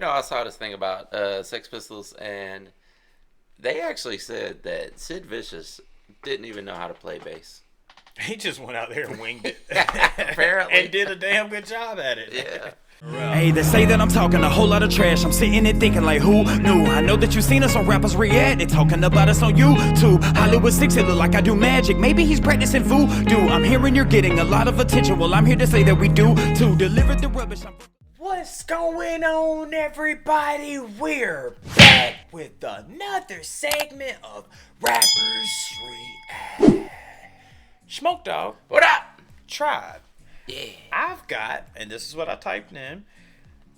I saw this thing about Sex Pistols, and they actually said that Sid Vicious didn't even know how to play bass. He just went out there and winged it. Apparently. And did a damn good job at it. Yeah. Hey, they say that I'm talking a whole lot of trash. I'm sitting there thinking like, who knew? I know that you seen us on rappers react. They talking about us on YouTube. Hollywood 6, it look like I do magic. Maybe he's practicing voodoo. I'm hearing you're getting a lot of attention. Well, I'm here to say that we do to deliver the rubbish. What's going on, everybody? We're back with another segment of Rappers React. Smoke Dog. What up? Tribe. Yeah. I've got, and this is what I typed in,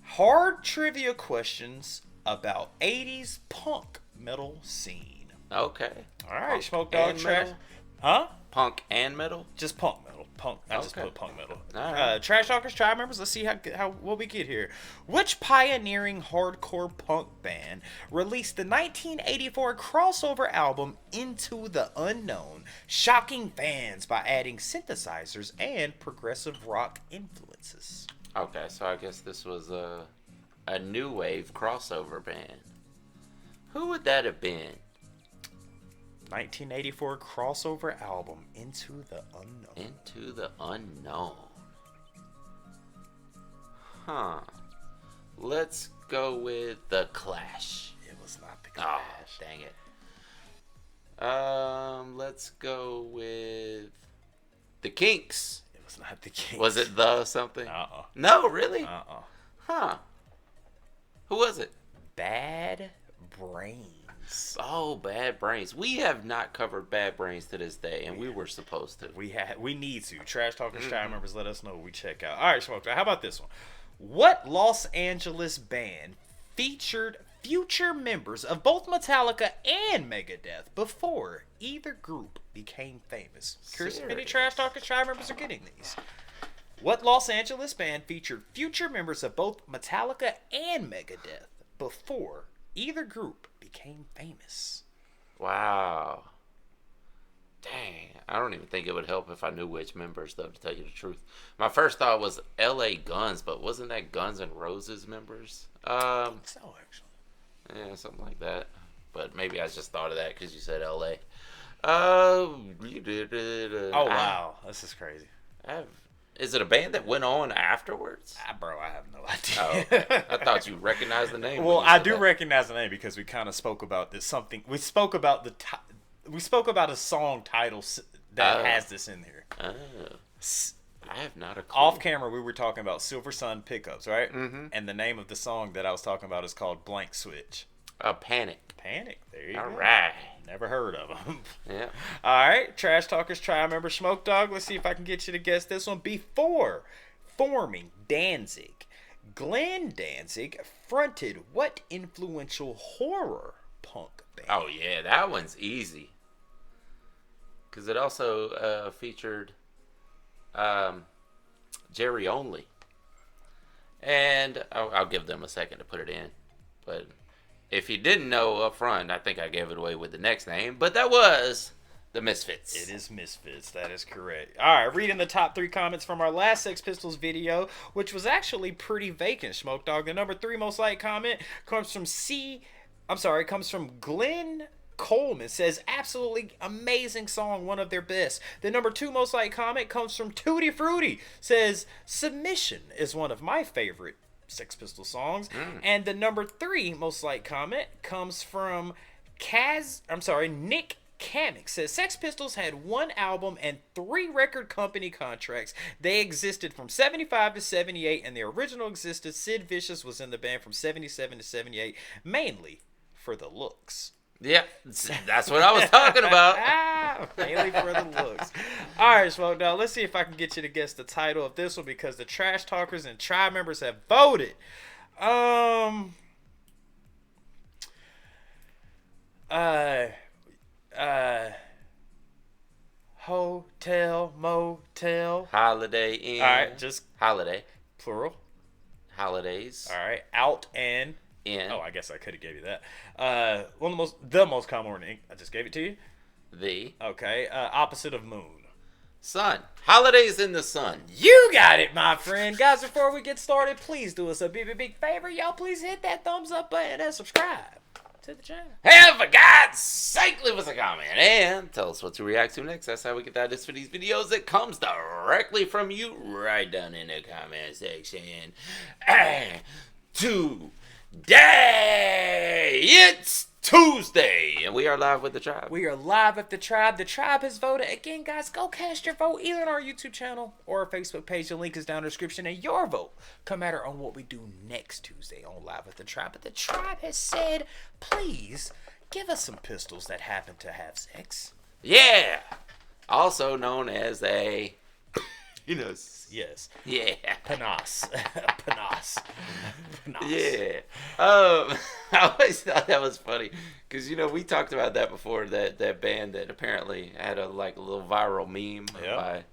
hard trivia questions about 80s punk metal scene. Okay. All right, Punk Smoke Dog. and Trash. metal? Huh? Punk and metal? Just punk metal. Punk. I just Okay. put punk metal. All right. Trash Talkers, Tribe members. Let's see how what we get here. Which pioneering hardcore punk band released the 1984 crossover album Into the Unknown, shocking fans by adding synthesizers and progressive rock influences? Okay, so I guess this was a new wave crossover band. Who would that have been? 1984 crossover album Into the Unknown. Into the Unknown. Huh. Let's go with The Clash. It was not the Oh, Clash. dang it. Let's go with The Kinks. It was not the Kinks. Was it The something? Uh-uh. No, really? Uh-uh. Huh. Who was it? Bad Brains. Oh, Bad Brains. We have not covered Bad Brains to this day, and we were supposed to. We need to. Trash Talkers, Tribe members, let us know. We check out. All right, Smoke. How about this one? What Los Angeles band featured future members of both Metallica and Megadeth before either group became famous? Curious if any Serious? Trash Talkers, Tribe members are getting these. What Los Angeles band featured future members of both Metallica and Megadeth before either group became famous? Wow. Dang. I don't even think it would help if I knew which members, though, to tell you the truth. My first thought was L.A. Guns, but wasn't that Guns N' Roses members? So, actually. Yeah, something like that. But maybe I just thought of that because you said L.A. You did it. Oh, wow. This is crazy. Is it a band that went on afterwards? Bro, I have no Oh, idea. okay. I thought you recognized the name. Well, when you I said do that. recognize the name because we kind of spoke about this. We spoke about we spoke about a song title that has this in there. Oh. I have not a clue. Off camera, we were talking about Silver Sun Pickups, right? Mm-hmm. And the name of the song that I was talking about is called Blank Switch. Panic. Panic. There you All go. right. Never heard of them. Yeah. All right, Trash Talkers, Tribe member Smoke Dog. Let's see if I can get you to guess this one. Before forming Danzig, Glenn Danzig fronted what influential horror punk band? Oh, yeah. That one's easy. Because it also featured Jerry Only. And I'll give them a second to put it in. But if you didn't know up front, I think I gave it away with the next name. But that was the Misfits. It is Misfits. That is correct. All right, reading the top 3 comments from our last Sex Pistols video, which was actually pretty vacant, Smoke Dog. The number 3 most liked comment comes from comes from Glenn Coleman. Says, absolutely amazing song, one of their best. The number 2 most liked comment comes from Tutti Frutti. Says, Submission is one of my favorite Sex Pistols songs. And the number 3 most liked comment comes from Nick Kamek. Says Sex Pistols had 1 album and 3 record company contracts. They existed from 75 to 78, and the original existed. Sid Vicious was in the band from 77 to 78, mainly for the looks. Yeah, that's what I was talking about. Mainly for the looks. All right, Smoke Dog. Let's see if I can get you to guess the title of this one because the Trash Talkers and Tribe members have voted. Hotel, motel. Holiday Inn. All right, just Holiday. plural. Holidays. All right, out and In. Oh, I guess I could have gave you that. One of the most common word in ink. I just gave it to you. The. Okay. Opposite of moon. Sun. Holidays in the sun. You got it, my friend. Guys, before we get started, please do us a big favor. Y'all please hit that thumbs up button and subscribe to the channel. Hey, for God's sake, leave us a comment and tell us what to react to next. That's how we get the ideas for these videos. It comes directly from you right down in the comment section. And today, it's Tuesday, and we are live with the tribe. We are live with the tribe. The tribe has voted. Again, guys, go cast your vote either on our YouTube channel or our Facebook page. The link is down in the description. And your vote can matter on what we do next Tuesday on Live with the Tribe. But the tribe has said, please give us some pistols that happen to have sex. Yeah. Also known as a penis. Yes. Yeah. Panas. Panas. Panas. Yeah. I always thought that was funny because we talked about that before. That band that apparently had a little viral meme by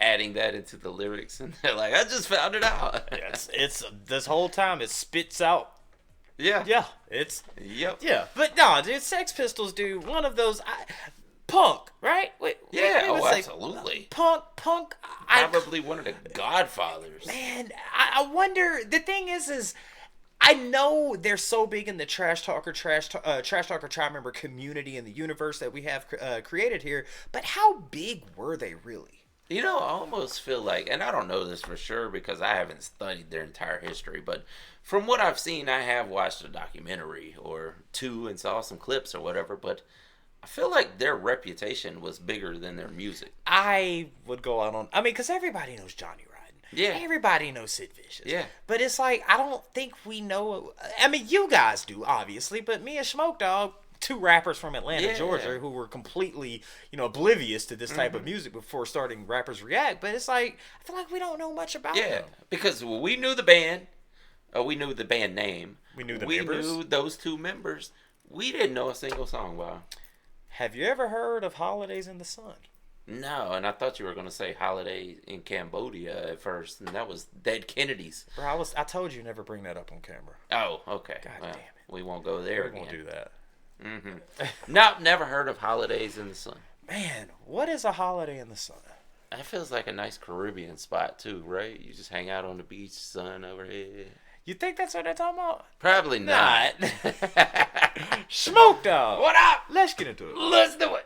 adding that into the lyrics, and they're like, "I just found it out." Yes, it's this whole time it spits out. Yeah. Yeah. It's. Yep. Yeah. But no, dude, Sex Pistols do one of those. Punk, right? We Absolutely. Punk. Probably one of the godfathers. Man, I wonder. The thing is I know they're so big in the trash talker tribe member community in the universe that we have created here. But how big were they really? I almost feel like, and I don't know this for sure because I haven't studied their entire history, but from what I've seen, I have watched a documentary or two and saw some clips or whatever, but I feel like their reputation was bigger than their music. I would go out on... because everybody knows Johnny Rotten. Yeah. Everybody knows Sid Vicious. Yeah. But it's like, I don't think we know... you guys do, obviously, but me and Smoke Dog, two rappers from Atlanta, Georgia, who were completely, oblivious to this type of music before starting Rappers React. But it's like, I feel like we don't know much about them. Yeah, because we knew the band. We knew the band name. We knew the members. We knew those two members. We didn't know a single song by them. Have you ever heard of Holidays in the Sun? No, and I thought you were going to say Holiday in Cambodia at first, and that was Dead Kennedys. Bro, I told you never bring that up on camera. Oh, okay. God damn it. We won't go there We again. won't do that. Nope, never heard of Holidays in the Sun. Man, what is a holiday in the sun? That feels like a nice Caribbean spot, too, right? You just hang out on the beach, sun overhead. You think that's what they're talking about? Probably not. Smoke Dog! What up? Let's get into it. Let's do it.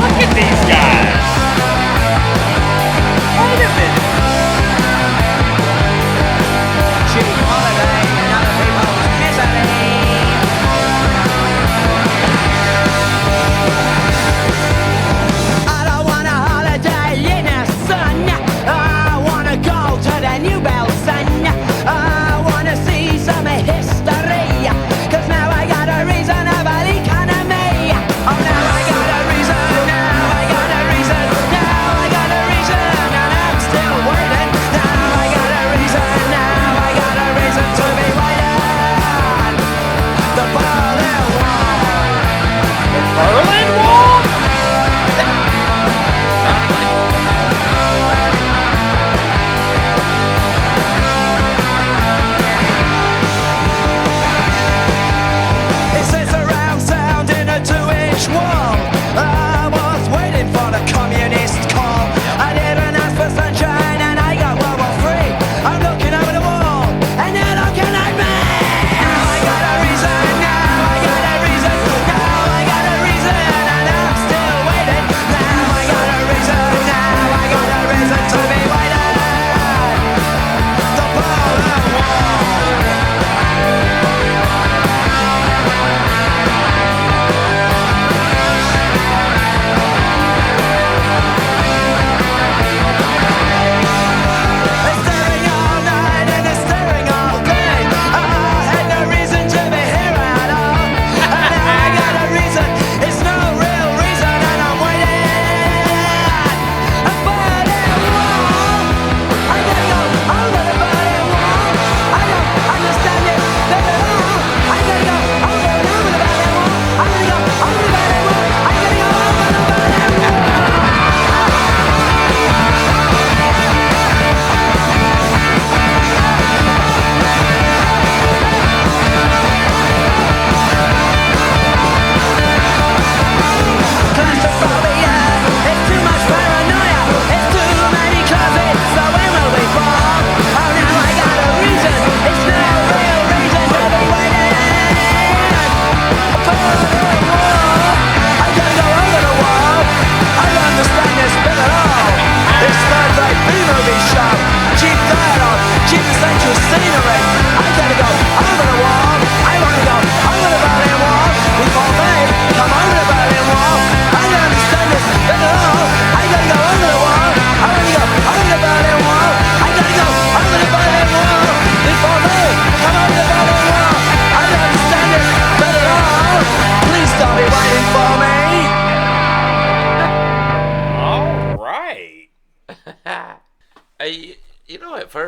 Look at these guys! Wait a minute! Cheap holiday and other people's misery.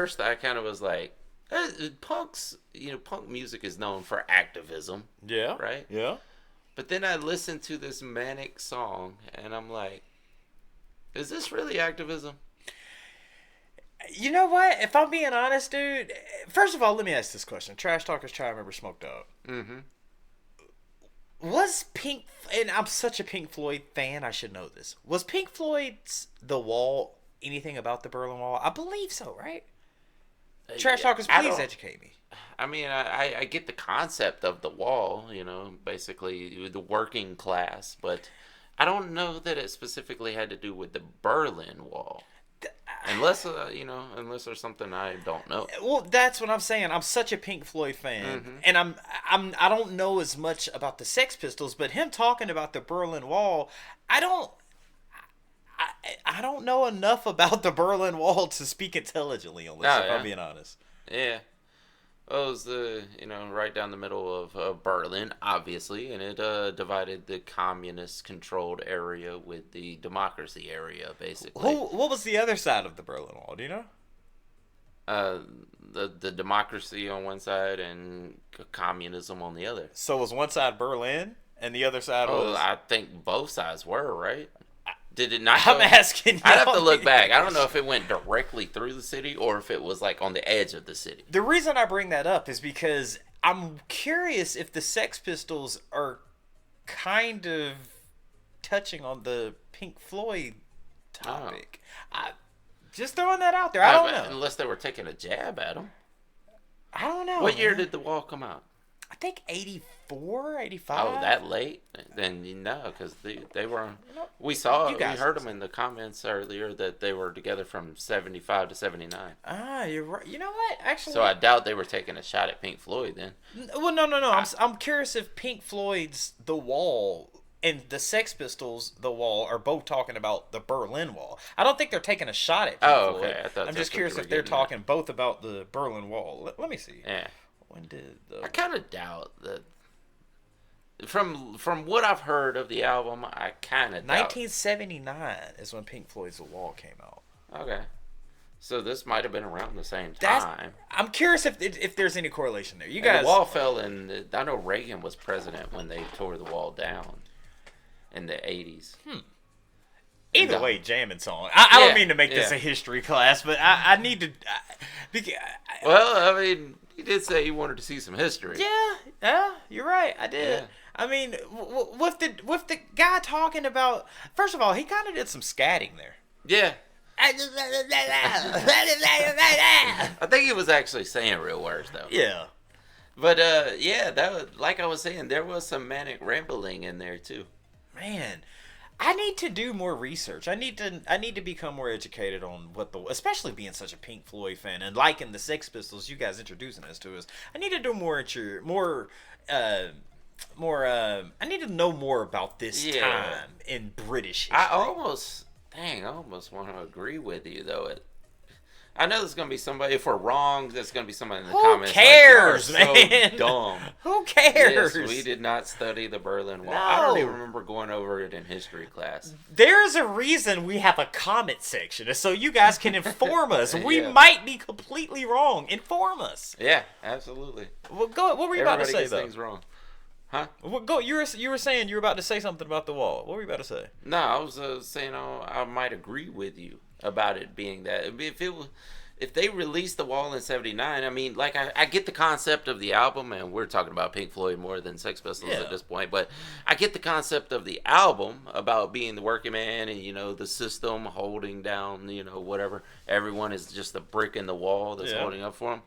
first I kind of was like, punk's, punk music is known for activism. Yeah. Right? Yeah. But then I listened to this manic song, and I'm like, is this really activism? You know what? If I'm being honest, dude, first of all, let me ask this question. Trash Talkers Try Remember Smoke Dog. Mm-hmm. Was Pink, and I'm such a Pink Floyd fan, I should know this. Was Pink Floyd's The Wall anything about the Berlin Wall? I believe so, right? Trash Talkers, please educate me. I mean, I get the concept of the wall, basically the working class, but I don't know that it specifically had to do with the Berlin Wall. Unless there's something I don't know. Well, that's what I'm saying. I'm such a Pink Floyd fan, and I don't know as much about the Sex Pistols, but him talking about the Berlin Wall, I don't know enough about the Berlin Wall to speak intelligently on this. If I'm being honest. Yeah. Well, it was right down the middle of Berlin, obviously, and it divided the communist-controlled area with the democracy area, basically. What was the other side of the Berlin Wall? Do you know? The democracy on one side and communism on the other. So was one side Berlin and the other side was? I think both sides were, right? Did it not? I'm asking. I'd have to look back. I don't know if it went directly through the city or if it was like on the edge of the city. The reason I bring that up is because I'm curious if the Sex Pistols are kind of touching on the Pink Floyd topic. Just throwing that out there. I don't know. Unless they were taking a jab at them. I don't know. What year did The Wall come out? I think 84, 85. Oh, that late? Then because they were. We heard them in the comments earlier that they were together from 75 to 79. Ah, you're right. You know what? Actually, so I doubt they were taking a shot at Pink Floyd then. Well, no. I'm curious if Pink Floyd's The Wall and the Sex Pistols' The Wall are both talking about the Berlin Wall. I don't think they're taking a shot at Pink Floyd. Okay. I'm just curious if they're talking both about the Berlin Wall. Let me see. Yeah. When did I kind of doubt that. From what I've heard of the album, I kind of 1979 is when Pink Floyd's The Wall came out. Okay. So this might have been around the same time. I'm curious if there's any correlation there. You guys. The Wall fell in. I know Reagan was president when they tore the Wall down in the 80s. Either way, jamming song. I don't mean to make this a history class, but I need to. Well, I mean, he did say he wanted to see some history. Yeah, you're right. I did. Yeah. I mean, with the guy talking about, first of all, he kind of did some scatting there. Yeah. I think he was actually saying real words though. Yeah. But that was, like I was saying, there was some manic rambling in there too. Man, I need to do more research. I need to become more educated on especially being such a Pink Floyd fan and liking the Sex Pistols. You guys introducing us to us. I need to do I need to know more about this time in British history. I almost want to agree with you though. I know there's gonna be somebody. If we're wrong, there's gonna be somebody in the comments. Who cares, like, man? So dumb. Who cares? Yes, we did not study the Berlin Wall. No. I don't even remember going over it in history class. There's a reason we have a comment section, so you guys can inform us. We might be completely wrong. Inform us. Yeah, absolutely. Well, go. What were you about to say though? Things wrong. Huh? Well, go. You were saying you were about to say something about the wall. What were you about to say? No, I was saying I might agree with you about it being that. If they released The Wall in 79, I mean, like, I get the concept of the album, and we're talking about Pink Floyd more than Sex Pistols at this point, but I get the concept of the album about being the working man and, the system holding down, whatever. Everyone is just a brick in the wall that's holding up for them.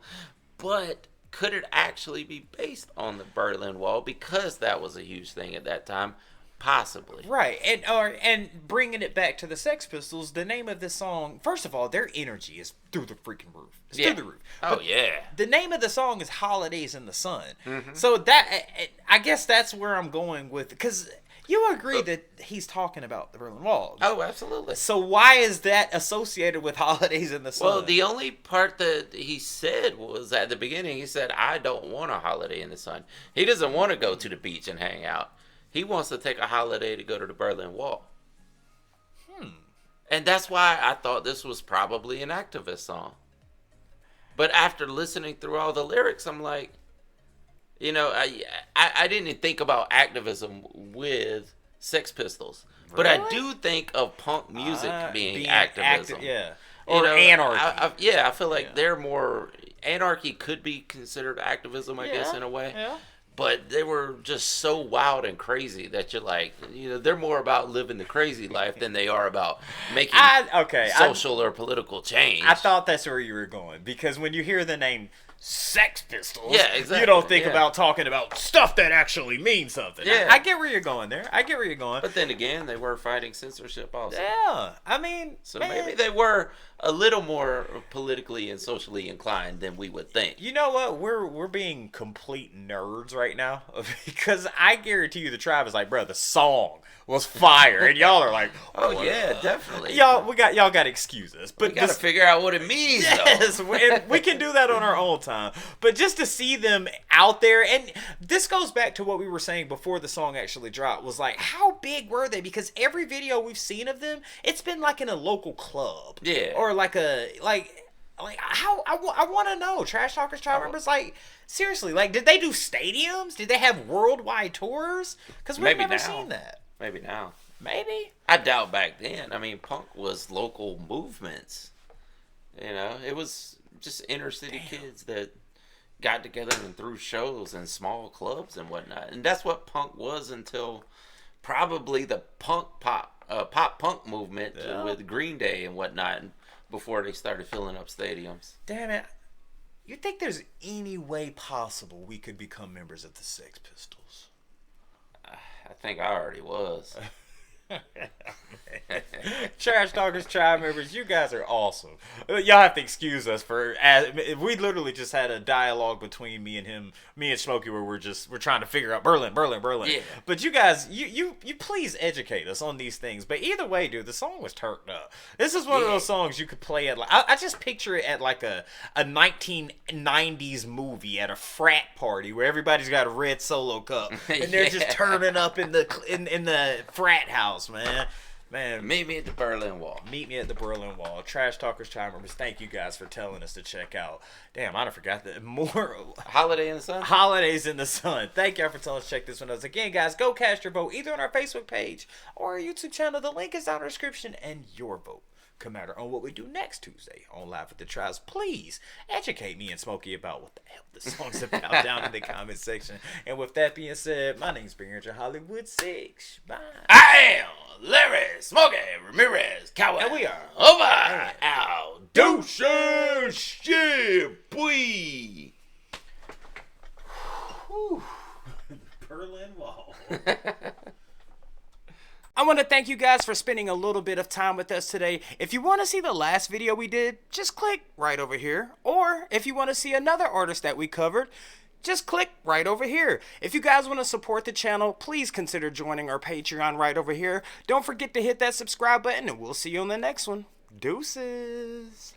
But could it actually be based on the Berlin Wall because that was a huge thing at that time? Possibly. Right. And bringing it back to the Sex Pistols, the name of this song, first of all, their energy is through the freaking roof. It's through the roof. But the name of the song is Holidays in the Sun. Mm-hmm. So I guess that's where I'm going with, because you agree that he's talking about the Berlin Wall. Oh, absolutely. So why is that associated with Holidays in the Sun? Well, the only part that he said was at the beginning, he said, I don't want a holiday in the sun. He doesn't want to go to the beach and hang out. He wants to take a holiday to go to the Berlin Wall. And that's why I thought this was probably an activist song. But after listening through all the lyrics, I'm like, I didn't think about activism with Sex Pistols, but I do think of punk music being activism. Yeah. Or anarchy. I feel like they're more anarchy could be considered activism, I guess, in a way. Yeah. But they were just so wild and crazy that you're like, they're more about living the crazy life than they are about making social or political change. I thought that's where you were going, because when you hear the name Sex Pistols, yeah, exactly. You don't think about talking about stuff that actually means something. Yeah. I get where you're going there. But then again, they were fighting censorship also. Yeah, I mean, so maybe they were a little more politically and socially inclined than we would think. You know what? We're being complete nerds right now, because I guarantee you the tribe is like, bro, the song was fire, and y'all are like, oh yeah, definitely. Y'all got to excuse us, but we got to figure out what it means. Yes, and we can do that on our own time. But just to see them out there, and this goes back to what we were saying before the song actually dropped, was like, how big were they? Because every video we've seen of them, it's been like in a local club, or like how I want to know. Trash Talkers Tribe members, like, seriously, like, did they do stadiums? Did they have worldwide tours? Because we've never seen that. Maybe now. Maybe. I doubt back then. I mean, punk was local movements. It was just inner city kids that got together and threw shows in small clubs and whatnot. And that's what punk was until probably the pop punk movement with Green Day and whatnot, before they started filling up stadiums. Damn it. You think there's any way possible we could become members of the Sex Pistols? I think I already was. Trash Talkers Tribe members, you guys are awesome. Y'all have to excuse us for we literally just had a dialogue between me and Smokey, where we're trying to figure out Berlin. Yeah. But you guys, you please educate us on these things. But either way, dude, the song was turned up. This is one of those songs you could play at, like, I just picture it at like a 1990s movie at a frat party where everybody's got a red Solo cup and they're just turning up in the frat house, man. Meet me at the Berlin Wall. Meet me at the Berlin Wall. Trash Talkers Tribe members, thank you guys for telling us to check out. Damn, I forgot that more. Holiday in the Sun? Holidays in the Sun. Thank y'all for telling us to check this one out. Again, guys, go cast your vote either on our Facebook page or our YouTube channel. The link is down in the description, and your vote could matter on what we do next Tuesday on Live with the Tribes. Please educate me and Smokey about what the hell this song's about down in the comment section. And with that being said, my name's Vacant Hollywood 6. Bye. I am Larry Smokey Ramirez Coward. And we are over out. Deuces. Yeah, boy. Berlin Wall. I want to thank you guys for spending a little bit of time with us today. If you want to see the last video we did, just click right over here. Or if you want to see another artist that we covered, just click right over here. If you guys want to support the channel, please consider joining our Patreon right over here. Don't forget to hit that subscribe button, and we'll see you on the next one. Deuces.